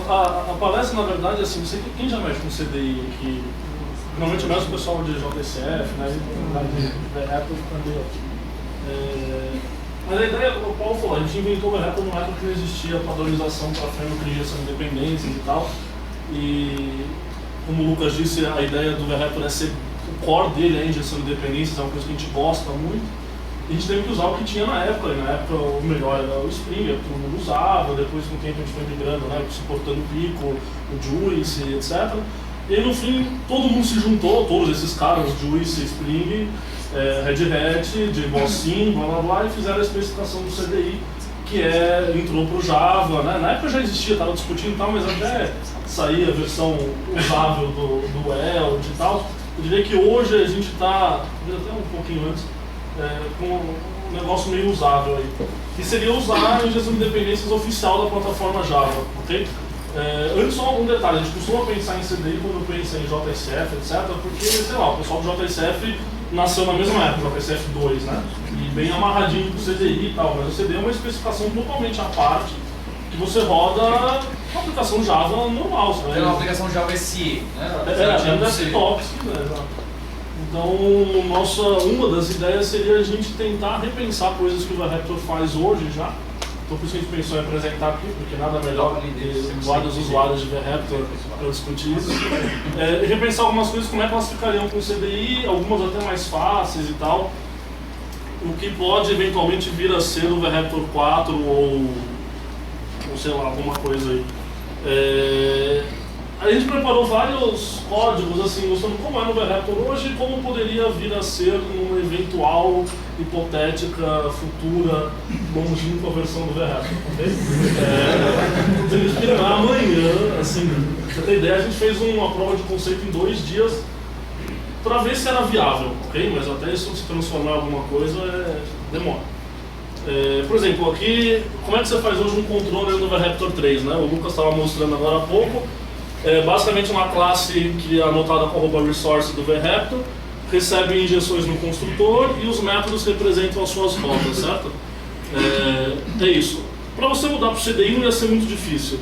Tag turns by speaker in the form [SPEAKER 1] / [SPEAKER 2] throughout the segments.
[SPEAKER 1] a palestra, na verdade, assim, não sei quem já mexe com CDI aqui, normalmente mexe o pessoal de JSF, né, de VRaptor também. Mas a ideia, o Paulo falou, a gente inventou o VRaptor numa época que não existia padronização para framework de injeção de dependências e tal. E, como o Lucas disse, a ideia do VRaptor é ser, o core dele é a injeção de dependências, é uma coisa que a gente gosta muito. E a gente teve que usar o que tinha na época, e na época o melhor era o Spring, que todo mundo usava, depois com o tempo a gente foi migrando, né, suportando o Pico, o Juice, etc. E aí no fim todo mundo se juntou, todos esses caras, Juice, Spring, Red Hat, JBossIn, blá blá blá, e fizeram a especificação do CDI, que entrou para o Java, né? Na época já existia, estava discutindo e tal, mas até saía a versão usável do Weld e tal. Eu diria que hoje a gente está, até um pouquinho antes, com um negócio meio usável aí, que seria usar a injeção de dependências oficial da plataforma Java, ok? Antes só um detalhe, a gente costuma pensar em CDI quando pensa em JSF, etc, porque, sei lá, o pessoal do JSF nasceu na mesma época, o JSF 2, né? E bem amarradinho com o CDI e tal, mas o CDI é uma especificação totalmente à parte, que você roda uma aplicação Java normal, sabe?
[SPEAKER 2] É uma aplicação Java SE, né?
[SPEAKER 1] É um desktop, sim, né? Então, uma das ideias seria a gente tentar repensar coisas que o VRaptor faz hoje já. Então, por isso que a gente pensou em apresentar aqui, porque nada melhor que vários usuários de VRaptor para discutir isso. E repensar algumas coisas, como é que elas ficariam com o CDI, algumas até mais fáceis e tal. O que pode eventualmente vir a ser o VRaptor 4 ou sei lá, alguma coisa aí. A gente preparou vários códigos, assim, mostrando como é no VRaptor hoje e como poderia vir a ser numa eventual, hipotética, futura, longínqua versão do VRaptor, ok? Amanhã, assim, pra você ter ideia, a gente fez uma prova de conceito em 2 dias para ver se era viável, ok? Mas até isso se transformar em alguma coisa demora. Por exemplo, aqui, como é que você faz hoje um controller no VRaptor 3, né? O Lucas estava mostrando agora há pouco. Basicamente uma classe que é anotada com a @resource do VRaptor, recebe injeções no construtor e os métodos representam as suas rotas, certo? É isso. Para você mudar para o CDI não ia ser muito difícil.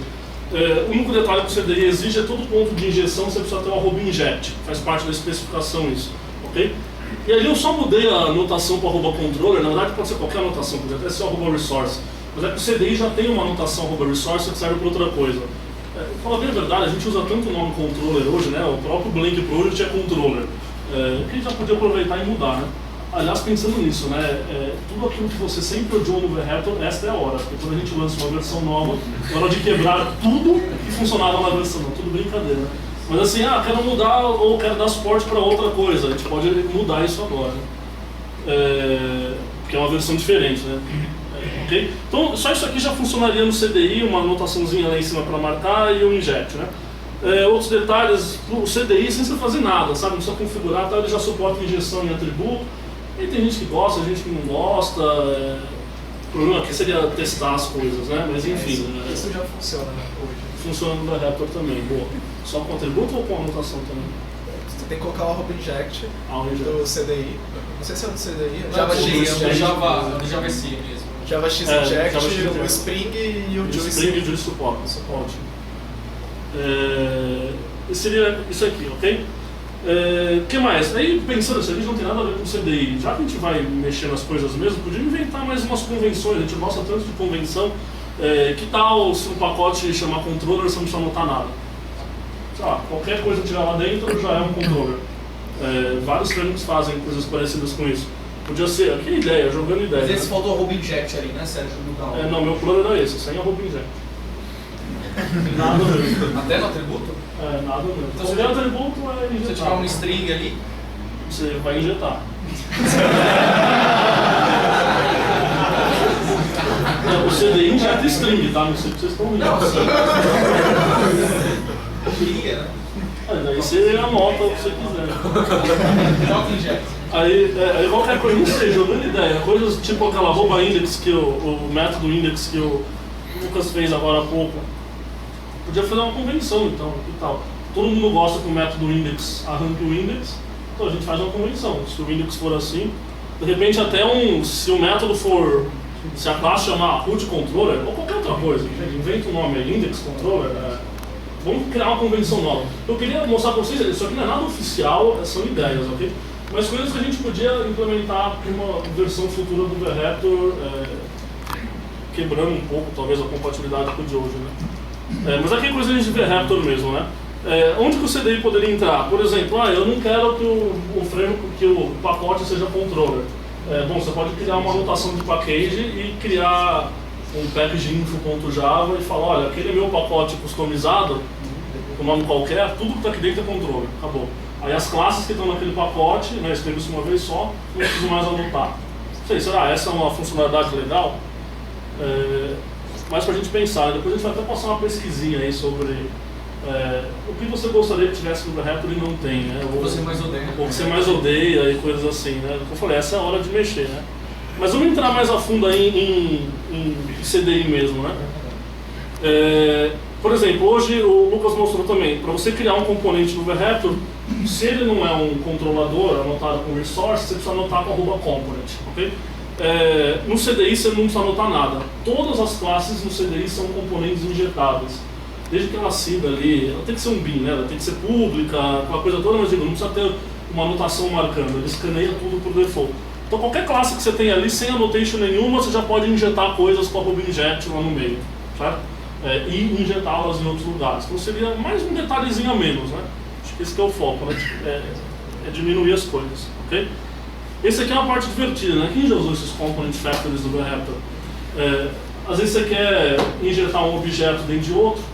[SPEAKER 1] O único detalhe que o CDI exige é todo ponto de injeção, você precisa ter o @inject, faz parte da especificação isso, ok? E ali eu só mudei a anotação para @controller, na verdade pode ser qualquer anotação, pode até ser o @resource, mas é que o CDI já tem uma anotação @resource que serve para outra coisa. Fala bem a verdade, a gente usa tanto o nome controller hoje, né? O próprio Blink Project é controller, que a gente já podia aproveitar e mudar, né? Aliás, pensando nisso, né? Tudo aquilo que você sempre odiou no VRaptor, esta é a hora, porque quando a gente lança uma versão nova, é hora de quebrar tudo que funcionava na versão, tudo brincadeira, né? Mas assim, quero mudar ou quero dar suporte para outra coisa, a gente pode mudar isso agora, porque é uma versão diferente, né? Okay? Então, só isso aqui já funcionaria no CDI, uma anotaçãozinha lá em cima para marcar e o inject, né? Outros detalhes, o CDI sem você fazer nada, sabe? Não precisa configurar, tá? Ele já suporta injeção em atributo, e tem gente que gosta, gente que não gosta, o problema aqui seria testar as coisas, né? Mas enfim.
[SPEAKER 3] Isso já funciona, né? Hoje.
[SPEAKER 1] Funciona no VRaptor também, boa. Só com atributo ou com anotação também?
[SPEAKER 3] Você tem que colocar o @inject do CDI. Não sei se é do CDI.
[SPEAKER 2] Do Java SE mesmo.
[SPEAKER 3] Java X Inject, o Spring e o Juice.
[SPEAKER 1] Spring e o Juice suporte. Seria isso aqui, ok? O que mais? Aí pensando assim, a gente não tem nada a ver com CDI. Já que a gente vai mexer nas coisas mesmo, podia inventar mais umas convenções. A gente gosta tanto de convenção. Que tal se um pacote chamar controller, você não precisa anotar nada? Sei lá, qualquer coisa que tiver lá dentro já é um controller. Vários frameworks fazem coisas parecidas com isso. Podia ser, aqui ideia, jogando ideia.
[SPEAKER 2] Às vezes faltou @inject ali, né, Sérgio?
[SPEAKER 1] Não, meu plano era esse, sem @inject. Nada mesmo.
[SPEAKER 2] Até no atributo?
[SPEAKER 1] Nada mesmo.
[SPEAKER 2] Então,
[SPEAKER 1] se tiver atributo, é injetar.
[SPEAKER 2] Se tiver um string ali,
[SPEAKER 1] você vai injetar. O CDI injeta string, tá? Não sei se vocês estão vendo.
[SPEAKER 2] Não, sim. Queria, né?
[SPEAKER 1] Daí você anota o que você quiser.
[SPEAKER 2] Not inject.
[SPEAKER 1] Aí qualquer coisa, não sei, jogando ideia, coisas tipo aquela @index, que o método index que o Lucas fez agora há pouco, podia fazer uma convenção então, e tal. Todo mundo gosta que o método index arranque o index, então a gente faz uma convenção. Se o index for assim, de repente até se o método for, se a classe chamar root controller, ou qualquer outra coisa, inventa um nome aí, index controller, vamos criar uma convenção nova. Eu queria mostrar para vocês, isso aqui não é nada oficial, são ideias, ok? Mas coisas que a gente podia implementar para uma versão futura do VRaptor, quebrando um pouco, talvez, a compatibilidade com o de hoje, né? Mas aqui é coisa de VRaptor mesmo, né? Onde que o CDI poderia entrar? Por exemplo, eu não quero que o pacote seja controller. Bom, você pode criar uma anotação de package e criar um package info.java e falar, olha, aquele é meu pacote customizado, com nome qualquer, tudo que está aqui dentro é controller, acabou. Aí as classes que estão naquele pacote, né, escrevo-se uma vez só, não preciso mais anotar. Não sei, será essa é uma funcionalidade legal? Mas para a gente pensar, depois a gente vai até passar uma pesquisinha aí sobre o que você gostaria que tivesse no VRaptor e não tem, né?
[SPEAKER 2] Ou você mais odeia.
[SPEAKER 1] Ou você mais odeia e coisas assim, né? Como eu falei, essa é a hora de mexer, né? Mas vamos entrar mais a fundo aí em CDI mesmo, né? Por exemplo, hoje o Lucas mostrou também, para você criar um componente no VRaptor, se ele não é um controlador anotado com resource, você precisa anotar com @component, ok? No CDI você não precisa anotar nada. Todas as classes no CDI são componentes injetáveis. Desde que ela siga ali, ela tem que ser um bin, né? Ela tem que ser pública, aquela coisa toda, mas digo, não precisa ter uma anotação marcando, ele escaneia tudo por default. Então qualquer classe que você tem ali, sem annotation nenhuma, você já pode injetar coisas com a inject lá no meio, certo? E injetá-las em outros lugares. Então seria mais um detalhezinho a menos, né? Acho que esse que é o foco, né? É diminuir as coisas, ok? Esse aqui é uma parte divertida, né? Quem já usou esses component factories do VRaptor? Às vezes você quer injetar um objeto dentro de outro.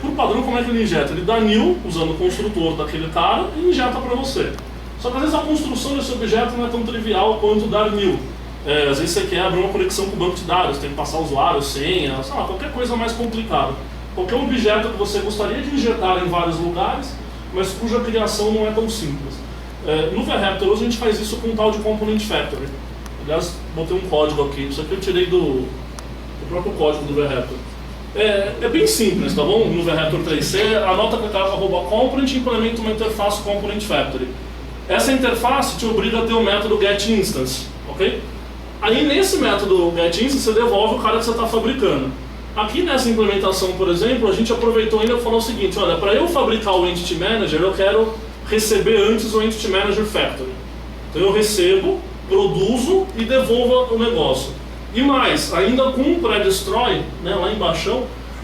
[SPEAKER 1] Por padrão, como é que ele injeta? Ele dá new, usando o construtor daquele cara, e injeta para você. Só que às vezes a construção desse objeto não é tão trivial quanto dar new. Às vezes você quer abrir uma conexão com o banco de dados, tem que passar usuário, senha, sei lá, qualquer coisa mais complicada. Qualquer objeto que você gostaria de injetar em vários lugares, mas cuja criação não é tão simples. No VRaptor hoje a gente faz isso com um tal de Component Factory. Aliás, botei um código aqui, isso aqui eu tirei do próprio código do VRaptor. É bem simples, tá bom? No VRaptor 3C, anota com a @component e implementa uma interface Component Factory. Essa interface te obriga a ter o método getInstance, ok? Aí nesse método getInstance você devolve o cara que você está fabricando. Aqui nessa implementação, por exemplo, a gente aproveitou ainda e falou o seguinte, olha, para eu fabricar o Entity Manager, eu quero receber antes o Entity Manager Factory. Então eu recebo, produzo e devolvo o negócio. E mais, ainda com o pré-destroy, né, lá embaixo,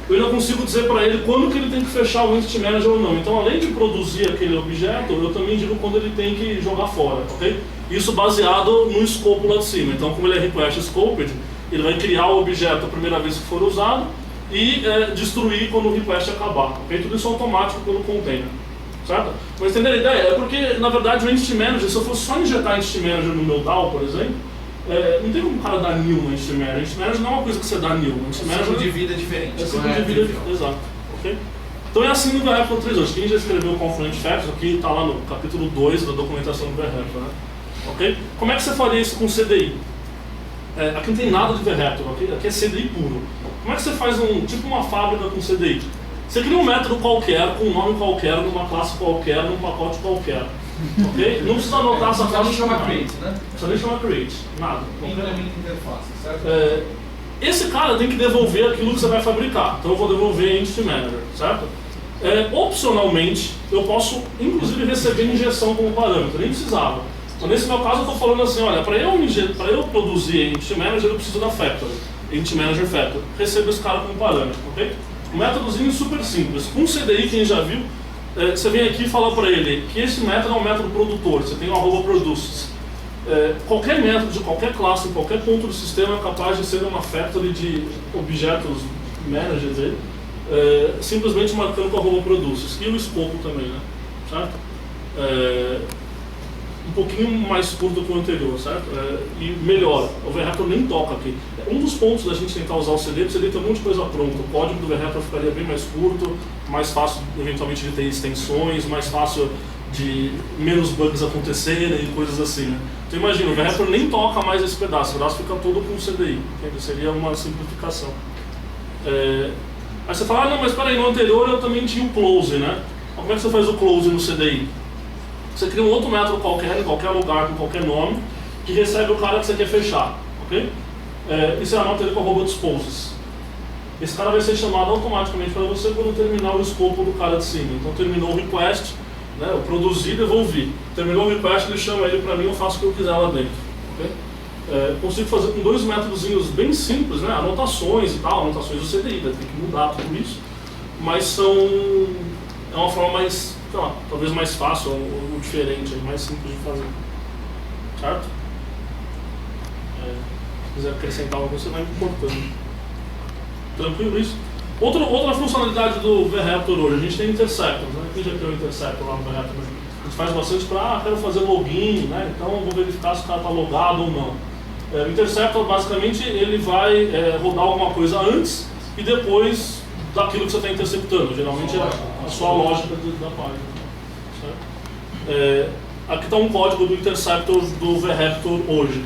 [SPEAKER 1] eu ainda consigo dizer para ele quando que ele tem que fechar o Entity Manager ou não. Então, além de produzir aquele objeto, eu também digo quando ele tem que jogar fora, ok? Isso baseado no escopo lá de cima. Então, como ele é request scoped, ele vai criar o objeto a primeira vez que for usado e destruir quando o request acabar, ok? Tudo isso automático pelo container, certo? Mas entender a ideia? É porque, na verdade, o Entity Manager, se eu fosse só injetar Entity Manager no meu DAO, por exemplo, não tem como o cara dar new no Entity Manager. Entity Manager não é uma coisa que você dá new. Entity Manager
[SPEAKER 2] de vida diferente.
[SPEAKER 1] É ciclo de vida diferente, exato. Okay? Então é assim no VRaptor 3 hoje. Quem já escreveu o Component Factories, aqui está lá no capítulo 2 da documentação do VRaptor, né? Okay? Como é que você faria isso com CDI? Aqui não tem nada de VRaptor, okay? Aqui é CDI puro. Como é que você faz tipo uma fábrica com CDI? Você cria um método qualquer, com um nome qualquer, numa classe qualquer, num pacote qualquer. Ok? Não precisa anotar essa classe.
[SPEAKER 2] Não precisa nem chamar create, né?
[SPEAKER 1] Não precisa nem chamar create, nada.
[SPEAKER 2] Implementa interface, certo?
[SPEAKER 1] Esse cara tem que devolver aquilo que você vai fabricar. Então eu vou devolver Entity Manager, certo? Opcionalmente, eu posso inclusive receber injeção como parâmetro, nem precisava. Então nesse meu caso eu estou falando assim, olha, para eu produzir Entity Manager eu preciso da Factory, Entity Manager Factory. Recebo esse cara como parâmetro, ok? Um métodozinho super simples. Com CDI, quem já viu, você vem aqui e fala para ele que esse método é um método produtor, você tem o @produces. Qualquer método de qualquer classe, em qualquer ponto do sistema é capaz de ser uma factory de objetos managers aí, simplesmente marcando com a @produces. E o escopo também, né? Certo? Um pouquinho mais curto que o anterior, certo? E melhor, o VRaptor nem toca aqui. Um dos pontos da gente tentar usar o CD tem um monte de coisa pronta. O código do VRaptor ficaria bem mais curto, mais fácil eventualmente de ter extensões, mais fácil de menos bugs acontecerem e coisas assim, né? Então imagina, o VRaptor nem toca mais esse pedaço, o pedaço fica todo com o CDI, entende? Seria uma simplificação. Aí você fala, não, mas peraí, no anterior eu também tinha o close, né? Como é que você faz o close no CDI? Você cria um outro método qualquer, em qualquer lugar, com qualquer nome, que recebe o cara que você quer fechar, ok? E você anota ele com @disposes. esse cara vai ser chamado automaticamente para você quando terminar o escopo do cara de cima. Então terminou o request, né, eu produzi e devolvi. Terminou o request, ele chama ele para mim, eu faço o que eu quiser lá dentro. Okay? Consigo fazer com dois métodozinhos bem simples, né, anotações e tal, anotações do CDI, tem que mudar tudo isso, mas é uma forma mais, sei lá, talvez mais fácil ou diferente, mais simples de fazer. Certo? Se quiser acrescentar algo, você vai me cortando. Tranquilo isso? Outra funcionalidade do VRaptor hoje, a gente tem interceptors, né? Quem já criou interceptor lá no VRaptor? A gente faz bastante para, quero fazer login, né? Então vou verificar se o cara está logado ou não. O interceptor, basicamente, ele vai rodar alguma coisa antes e depois daquilo que você está interceptando. Geralmente é a sua lógica da página. Certo? Aqui está um código do interceptor do VRaptor hoje.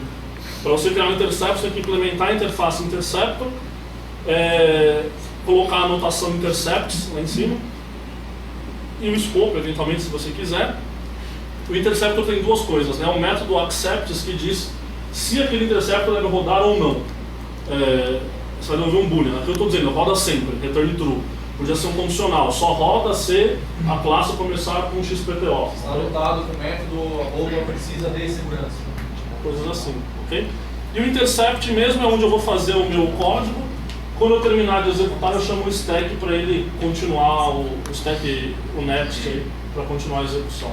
[SPEAKER 1] Para você criar um interceptor, você tem que implementar a interface interceptor, colocar a anotação intercepts lá em cima e o scope, eventualmente, se você quiser. O interceptor tem duas coisas, né? O método accepts, que diz se aquele interceptor deve rodar ou não. Você vai devolver um boolean. Aqui eu estou dizendo, roda sempre, return true. Podia ser um condicional, só roda se a classe começar com XPTO.
[SPEAKER 2] Está anotado com o método precisa de segurança.
[SPEAKER 1] Coisas assim, ok? E o intercept mesmo é onde eu vou fazer o meu código. Quando eu terminar de executar, eu chamo o stack para ele continuar, o stack, o next, para continuar a execução.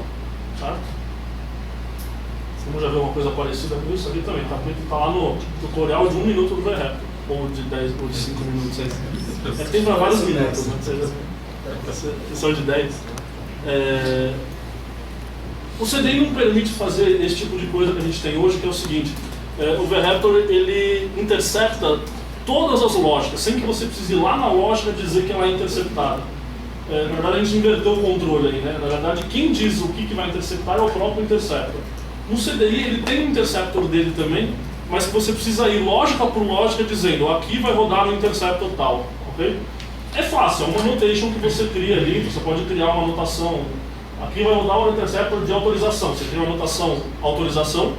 [SPEAKER 1] Certo? Vamos já ver uma coisa parecida com isso aqui também. Está lá no tutorial de 1 minuto do VRaptor, ou de 10 ou de 5 minutos. Tem para vários minutos, né? São de 10. O CDI não permite fazer esse tipo de coisa que a gente tem hoje, que é o seguinte: o VRaptor ele intercepta todas as lógicas, sem que você precise ir lá na lógica dizer que ela é interceptada. Na verdade, a gente inverteu o controle aí, né? Na verdade, quem diz o que vai interceptar é o próprio interceptor. No CDI, ele tem um interceptor dele também, mas que você precisa ir lógica por lógica dizendo aqui vai rodar no interceptor tal, ok? É fácil, é uma notation que você cria ali, você pode criar uma anotação. Aqui vai rodar o interceptor de autorização, você cria uma anotação autorização,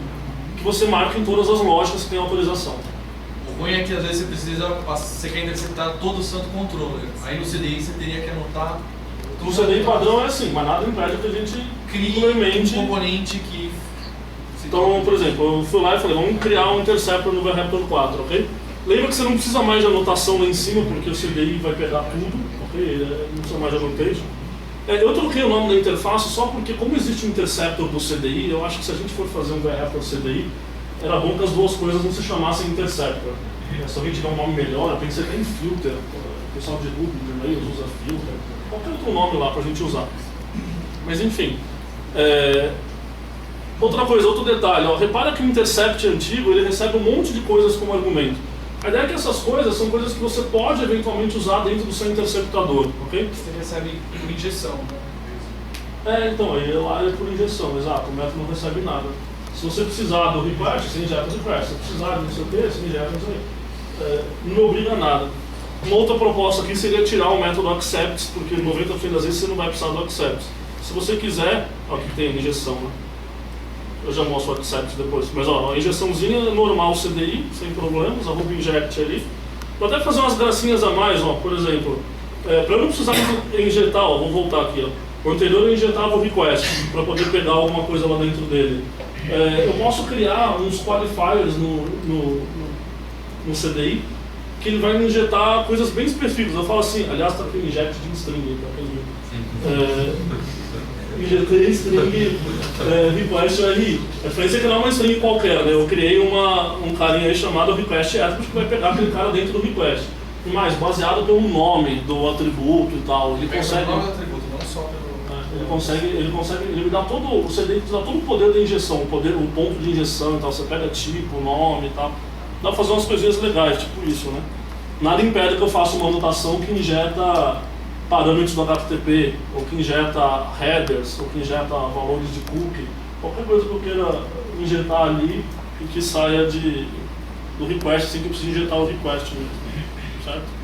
[SPEAKER 1] que você marca em todas as lógicas que tem autorização.
[SPEAKER 2] O ruim é que às vezes você quer interceptar todo o santo controller. Aí no CDI você teria que anotar.
[SPEAKER 1] No CDI padrão é assim, mas nada impede que a gente
[SPEAKER 2] crie um componente que.
[SPEAKER 1] Então, por exemplo, eu fui lá e falei, vamos criar um interceptor no VRaptor 4, ok? Lembra que você não precisa mais de anotação lá em cima, porque o CDI vai pegar tudo, ok? Não precisa mais de annotation. Eu troquei o nome da interface só porque, como existe um interceptor do CDI, eu acho que se a gente for fazer um VRaptor CDI, era bom que as duas coisas não se chamassem interceptor. Se alguém tiver um nome melhor, tem que ser bem filter. O pessoal de Ruby, de e-mails, usa filter. Qualquer outro nome lá pra gente usar. Mas enfim. Outra coisa, outro detalhe. Repara que o intercept antigo, ele recebe um monte de coisas como argumento. A ideia é que essas coisas são coisas que você pode eventualmente usar dentro do seu interceptador, ok?
[SPEAKER 2] Você recebe por injeção, né?
[SPEAKER 1] Então, aí lá é por injeção, exato. O método não recebe nada. Se você precisar do request, você injeta o request. Se precisar de não sei o que, você injeta não sei o que. Não me obriga a nada. Uma outra proposta aqui seria tirar o método accepts, porque 90% das vezes você não vai precisar do accepts. Se você quiser, ó, aqui tem injeção, né? Eu já mostro o accepts depois. Mas ó, a injeçãozinha normal CDI, sem problemas, a Ruby inject ali. Vou até fazer umas gracinhas a mais, ó, por exemplo. Para eu não precisar injetar, ó, vou voltar aqui, ó. O anterior eu injetava o request, para poder pegar alguma coisa lá dentro dele. Eu posso criar uns qualifiers no CDI, que ele vai me injetar coisas bem específicas. Eu falo assim, aliás, está aqui o inject de string, injetei string request ali. A diferença é que não é uma string qualquer, né? Eu criei um carinha aí chamado request attribute que vai pegar aquele cara dentro do request. E mais, baseado pelo nome do atributo e tal. Ele consegue.
[SPEAKER 2] O nome do atributo, não só pelo.
[SPEAKER 1] Ele me dá todo, o CDI dá todo o poder da injeção, o ponto de injeção e tal. Você pega tipo, nome e tal. Dá pra fazer umas coisinhas legais, tipo isso, né? Nada impede que eu faça uma anotação que injeta parâmetros do HTTP, ou que injeta headers, ou que injeta valores de cookie, qualquer coisa que eu queira injetar ali e que saia do request, sem que eu precise injetar o request mesmo, certo?